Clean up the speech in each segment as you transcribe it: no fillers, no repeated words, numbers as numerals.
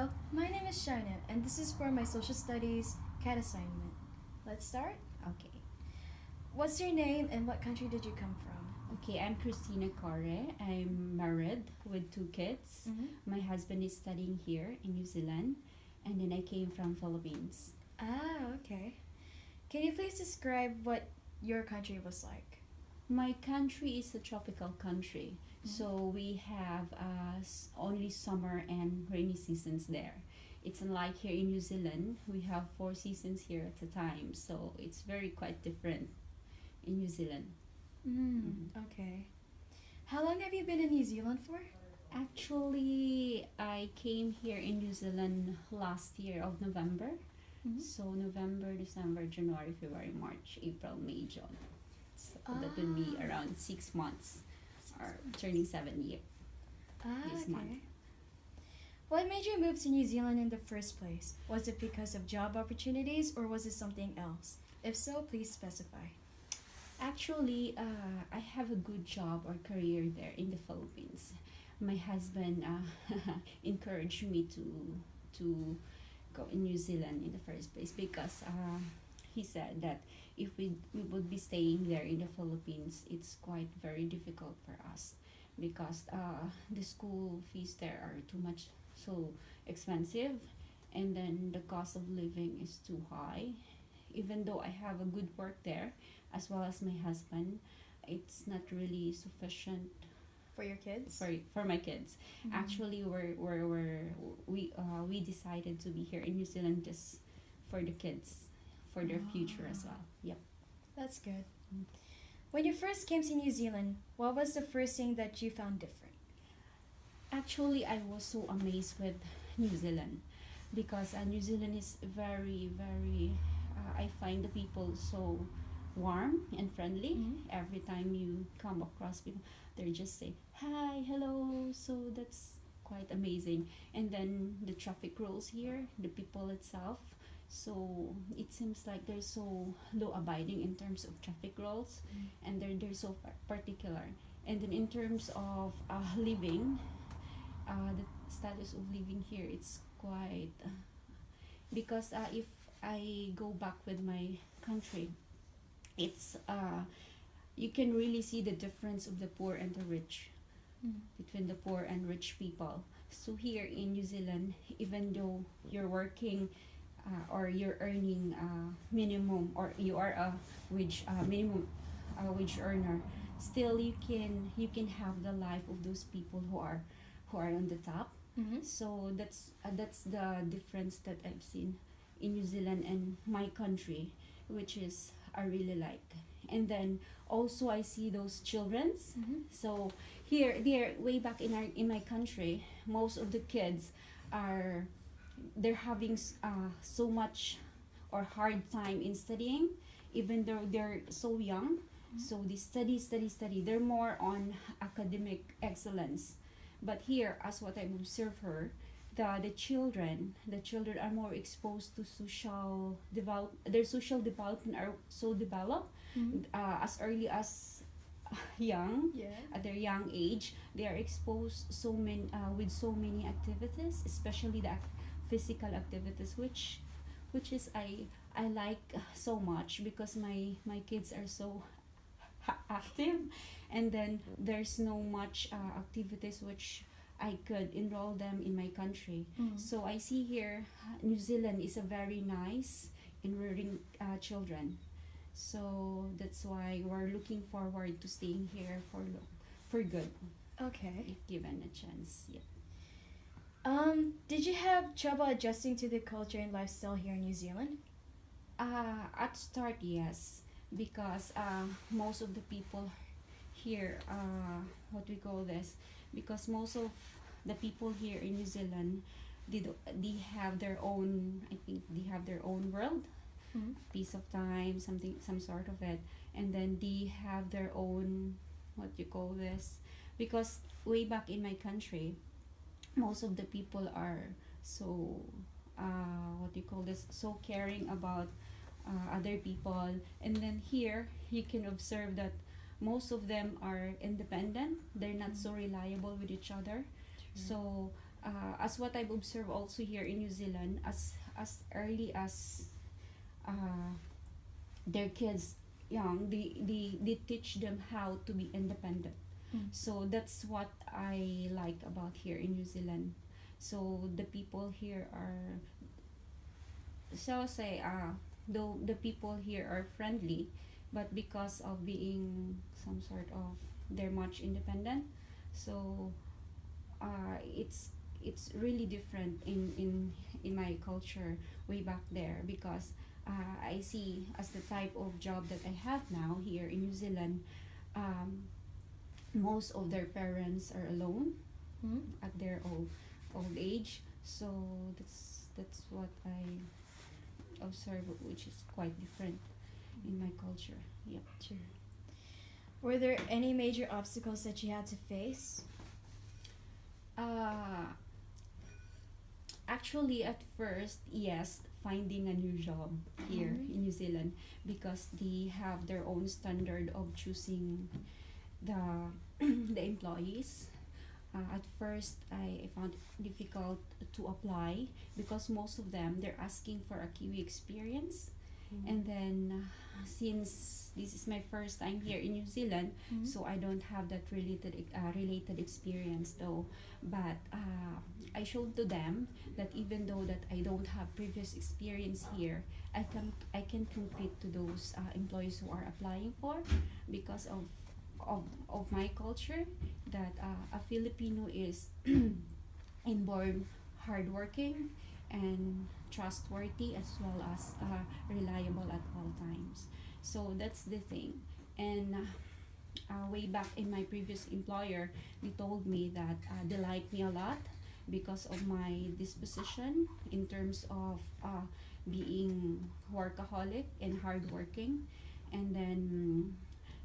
Hello, my name is Shaina, and this is for my social studies CAT assignment. Let's start. Okay. What's your name and what country did you come from? Okay, I'm Christina Corre. I'm married with two kids. Mm-hmm. My husband is studying here in New Zealand, and then I came from Philippines. Okay. Can you please describe what your country was like? My country is a tropical country, Mhm. so we have only summer and rainy seasons there. It's unlike here in New Zealand, we have four seasons here at a time, so it's very quite different in New Zealand. Okay. How long have you been in New Zealand for? Actually, I came here in New Zealand last year of November. Mhm. So November, December, January, February, March, April, May, June. So that would be around 6 months, or turning 7 years this Okay. month. What made you move to New Zealand in the first place? Was it because of job opportunities or was it something else? If so, please specify. Actually, I have a good job or career there in the Philippines. My husband encouraged me to go in New Zealand in the first place because he said that if we would be staying there in the Philippines, it's quite very difficult for us because the school fees there are too much so expensive, and then the cost of living is too high. Even though I have a good work there, as well as my husband, it's not really sufficient For your kids? for my kids. Mhm. Actually, we decided to be here in New Zealand just for the kids, for their future as well. Yep. That's good. Mm. When you first came to New Zealand, what was the first thing that you found different? Actually, I was so amazed with New Zealand because New Zealand is very, very. I find the people so warm and friendly. Mhm. Every time you come across people, they just say hi, hello. So that's quite amazing. And then the traffic rules here, the people itself. So it seems like they're so low abiding in terms of traffic rules, and they're so particular. And then in terms of living, the status of living here, it's quite because if I go back with my country, it's you can really see the difference of the poor and the rich, between the poor and rich people. So here in New Zealand, even though you're working or you're earning minimum, or you are a minimum wage earner, still you can have the life of those people who are on the top. Mm-hmm. So that's the difference that I've seen in New Zealand and my country, which is I really like. And then also I see those childrens. Mm-hmm. So here, there, way back in my country, most of the kids are they're having so much or hard time in studying, even though they're so young. So they study. They're more on academic excellence. But here, as what I've observed her, the children are more exposed to social develop. Their social development are so developed Mm-hmm. as early as young. Yeah. At their young age, they are exposed so many with so many activities, especially the physical activities, which is I like so much because my kids are so active, and then there's no much activities which I could enroll them in my country. Mm. So I see here New Zealand is a very nice in rearing children. So that's why we're looking forward to staying here for good Okay. if given a chance. Yeah. Did you have trouble adjusting to the culture and lifestyle here in New Zealand? At start, yes, because most of the people here, what we call this, because most of the people here in New Zealand, they have their own. I think they have their own world, Mm-hmm. piece of time, something, some sort of it, and then they have their own, what you call this, because way back in my country, most of the people are so what do you call this, so caring about other people. And then here you can observe that most of them are independent, they're not so reliable with each other. So as what I've observed also here in New Zealand, as early as uh, their kids young, they teach them how to be independent. Mm. So that's what I like about here in New Zealand. So the people here are, shall I say, though the people here are friendly, but because of being some sort of, they're much independent. So it's really different in my culture way back there, because I see as the type of job that I have now here in New Zealand, um, most of their parents are alone Mm. at their old age. So that's what I observe, which is quite different in my culture. Yep. Sure. Were there any major obstacles that you had to face? Uh, Actually, at first, yes, finding a new job here Mhm. in New Zealand, because they have their own standard of choosing the the employees. At first, I found it difficult to apply because most of them, they're asking for a Kiwi experience. And then since this is my first time here in New Zealand, Mhm. so I don't have that related experience though. But I showed to them that even though that I don't have previous experience here, I can compete to those employees who are applying for, because of my culture, that a Filipino is inborn hardworking and trustworthy, as well as reliable at all times. So that's the thing. And way back in my previous employer, they told me that they like me a lot because of my disposition in terms of being workaholic and hardworking. And then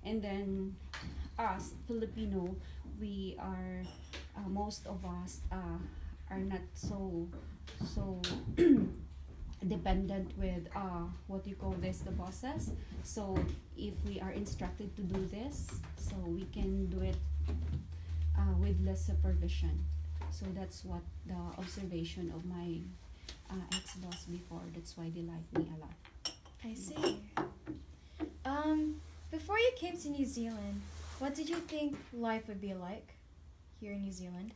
and then us Filipino, we are most of us are not so dependent with what you call this, the bosses. So if we are instructed to do this, so we can do it with less supervision. So that's what the observation of my ex-boss before. That's why they like me a lot. I see. Before you came to New Zealand, what did you think life would be like here in New Zealand?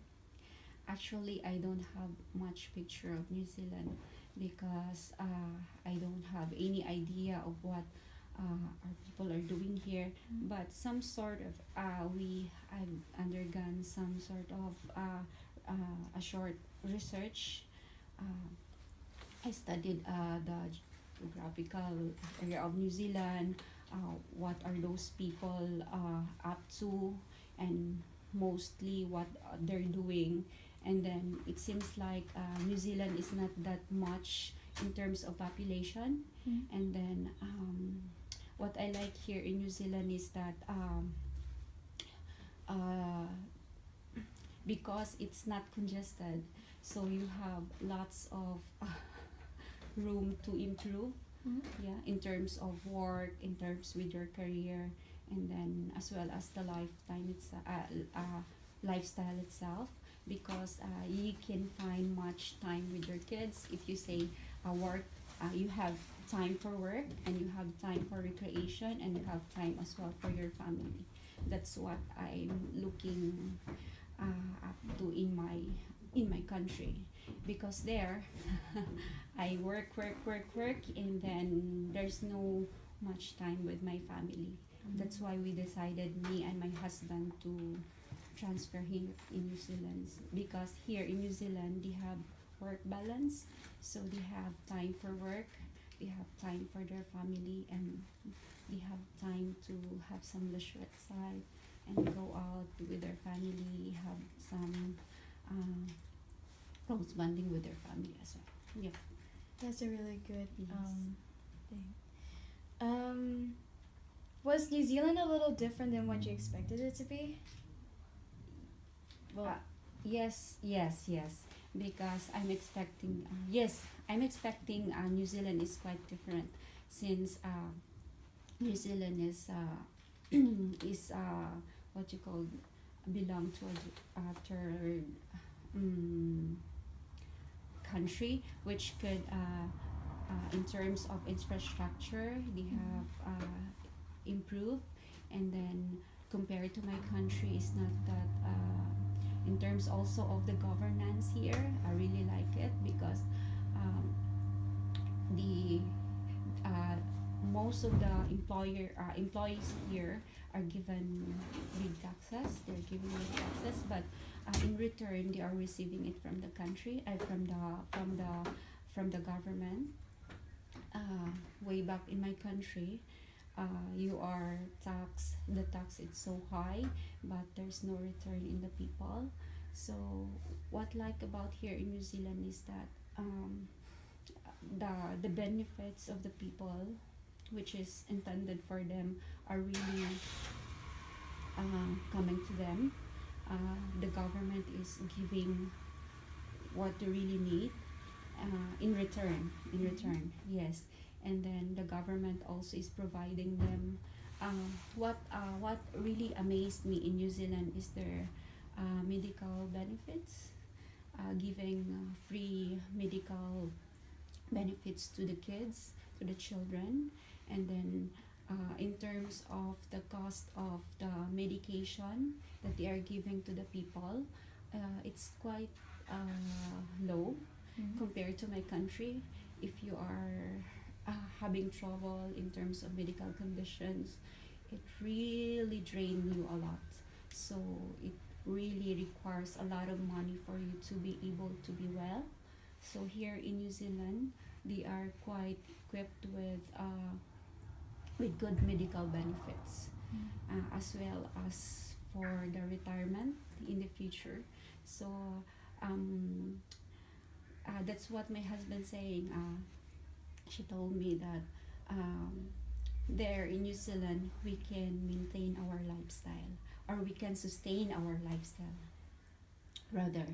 Actually, I don't have much picture of New Zealand because I don't have any idea of what our people are doing here. But some sort of I've undergone some sort of a short research. Uh, I studied the geographical area of New Zealand. What are those people up to, and mostly what they're doing. And then it seems like New Zealand is not that much in terms of population. Mm. And then what I like here in New Zealand is that uh, because it's not congested, so you have lots of room to improve, Mhm. yeah, in terms of work, in terms with your career, and then as well as the lifestyle itself, because you can find much time with your kids. If you say work, you have time for work, and you have time for recreation, and you have time as well for your family. That's what I'm looking up to in my country, because there I work, and then there's no much time with my family. That's why we decided, me and my husband, to transfer here in New Zealand, because here in New Zealand they have work balance, so they have time for work, they have time for their family, and they have time to have some leisure outside and go out with their family, have some close bonding with their family as well. Yep. That's a really good Yes. thing. Was New Zealand a little different than what you expected it to be? Well, Yes. Because I'm expecting New Zealand is quite different, since New Zealand is is what you call belong to a third mm, country, which could in terms of infrastructure they have improved, and then compared to my country is not that in terms also of the governance here I really like it because um, the uh, most of the employees here are given with taxes. They're given with taxes, but in return they are receiving it from the country, from the government. Way back in my country, you are taxed. The tax is so high, but there's no return in the people. So what like about here in New Zealand is that the benefits of the people, which is intended for them, are really coming to them. The government is giving what they really need in return. Yes, and then the government also is providing them. What really amazed me in New Zealand is their medical benefits, giving free medical benefits to the kids, to the children, and then in terms of the cost of the medication that they are giving to the people, it's quite low compared to my country. If you are having trouble in terms of medical conditions, it really drains you a lot. So it really requires a lot of money for you to be able to be well. So here in New Zealand, they are quite equipped with good medical benefits, as well as for the retirement in the future. So um, that's what my husband saying. She told me that there in New Zealand we can maintain our lifestyle, or we can sustain our lifestyle rather,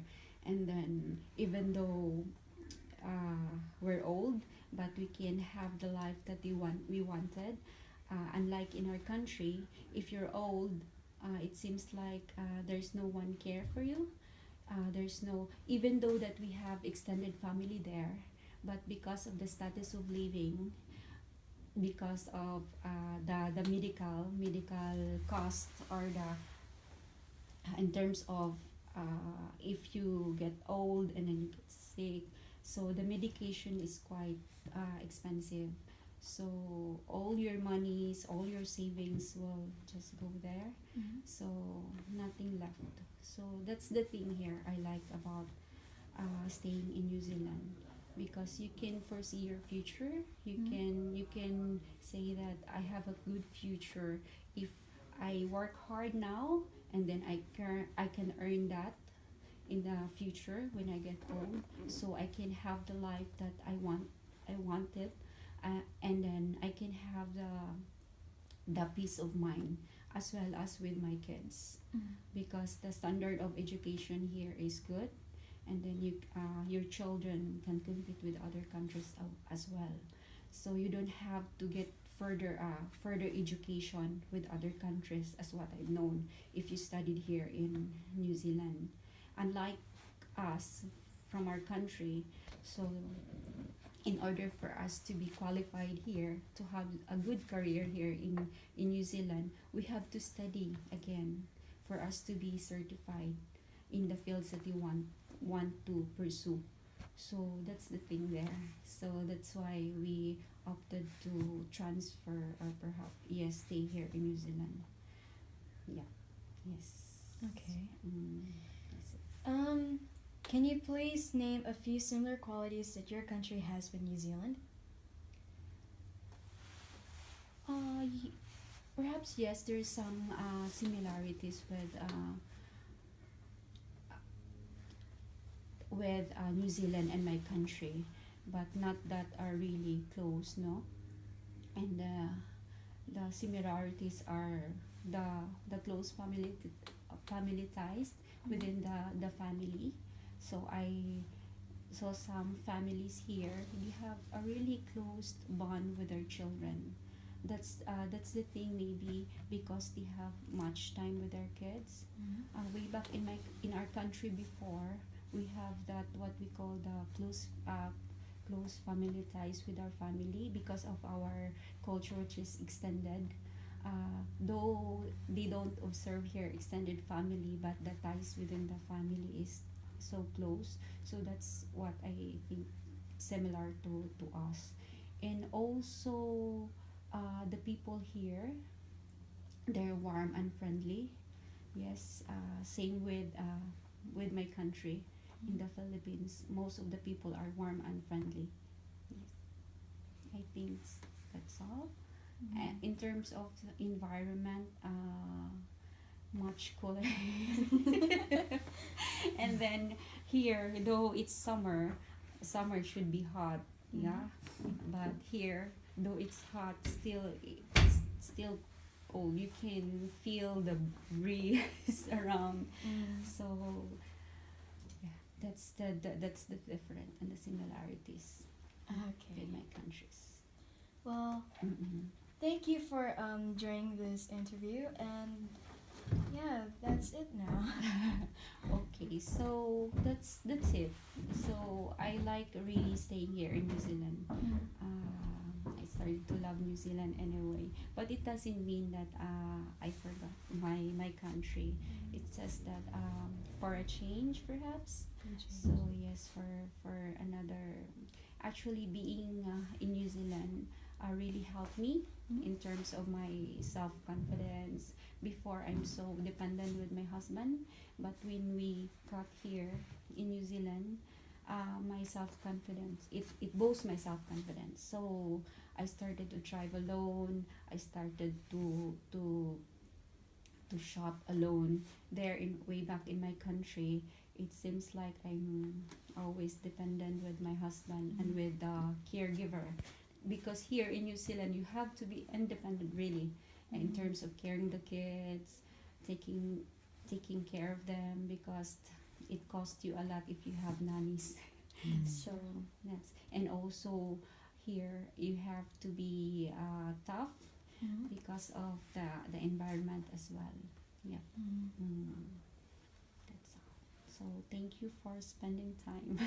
and then even though we're old, but we can have the life that we wanted. Unlike in our country, if you're old, it seems like there's no one care for you. There's no, even though that we have extended family there, but because of the status of living, because of the medical cost, or the in terms of if you get old and then you get sick, so the medication is quite expensive. So all your monies, all your savings will just go there. So nothing left. So that's the thing here I like about staying in New Zealand, because you can foresee your future. You can say that I have a good future if I work hard now, and then I can earn that in the future when I get old, so I can have the life that I wanted, and then I can have the peace of mind as well as with my kids, because the standard of education here is good, and then your children can compete with other countries as well. So you don't have to get further education with other countries, as what I've known, if you studied here in New Zealand, unlike us from our country. So in order for us to be qualified here, to have a good career here in New Zealand, we have to study again for us to be certified in the fields that you want to pursue. So that's the thing there. So that's why we opted to transfer, or perhaps yes, stay here in New Zealand. Yeah. Yes. Okay. That's it. Can you please name a few similar qualities that your country has with New Zealand? Perhaps yes, there's some similarities with New Zealand and my country, but not that are really close, no. And the similarities are the close family ties within the family. So I saw some families here. We have a really close bond with their children. That's the thing, maybe because they have much time with their kids. Way back in our country before, we have that what we call the close family ties with our family because of our culture, which is extended. Though they don't observe here extended family, but the ties within the family is so close. So that's what I think similar to us. And also, the people here, they're warm and friendly. Yes, same with my country. In the Philippines, most of the people are warm and friendly. Yes, I think that's all. In terms of the environment, much cooler. And then here, though it's summer, summer should be hot, yeah. But here, though it's hot, it's still cold. You can feel the breeze around. So yeah, that's the different and the similarities Okay. with my countries. Well, Mm-mm. thank you for joining this interview, and yeah, that's it now. Okay, so that's it. So I like really staying here in New Zealand. I started to love New Zealand anyway, but it doesn't mean that I forgot my country. It says that for a change, perhaps. So yes, for another, actually being in New Zealand really helped me in terms of my self confidence. Before I'm so dependent with my husband, but when we got here in New Zealand, my self confidence it boosts my self confidence. So I started to drive alone. I started to shop alone. There in way back in my country, it seems like I'm always dependent with my husband and with the caregiver, because here in New Zealand you have to be independent really in terms of caring the kids, taking taking care of them, because it costs you a lot if you have nannies. So that's, and also here you have to be tough because of the environment as well. Yeah. That's all. So thank you for spending time.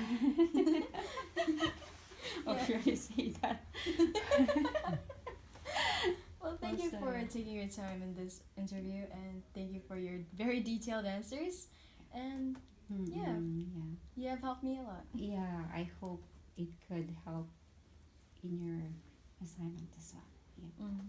Oh, Yeah. should I say that? Well, thank you for Also- taking your time in this interview, and thank you for your very detailed answers. And Yeah. Yeah. you have helped me a lot. Yeah, I hope it could help in your assignment as well. Yeah.